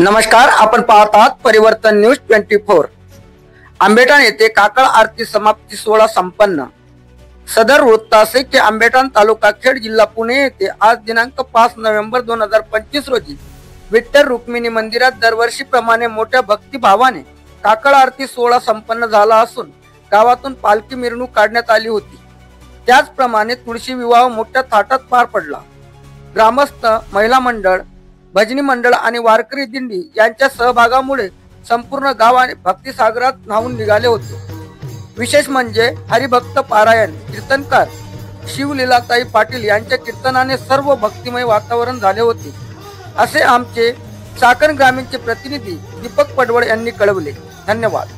नमस्कार, आपण पाहत आहात परिवर्तन न्यूज 24। आंबेठाण येथे काकळ आरती समाप्ती सोहळा संपन्न। सदर वृत्त असे की आंबेठाण तालुका खेड जिल्हा पुणे येथे आज दिनांक 5 नोव्हेंबर 2025 रोजी विठ्ठल रुक्मिणी मंदिरात दरवर्षीप्रमाणे मोठ्या भक्तिभावाने काकळ आरती सोहळा संपन्न झाला असून गावातून पालखी मिरवणूक काढण्यात आली होती। त्याचप्रमाणे तुळशी विवाह मोठ्या थाटात पार पडला। ग्रामस्थ, महिला मंडळ, भजनी मंडळ आणि वारकरी दिंडी यांच्या सहभागामुळे संपूर्ण गावाने भक्तिसागरात न्हावून निघाले होते। विशेष म्हणजे हरिभक्त पारायण, कीर्तनकार शिवलीलाताई पाटील यांच्या कीर्तनाने सर्व भक्तिमय वातावरण झाले होते, असे आमचे चाकण ग्रामीणचे प्रतिनिधी दीपक पडवळ यांनी कळवले। धन्यवाद।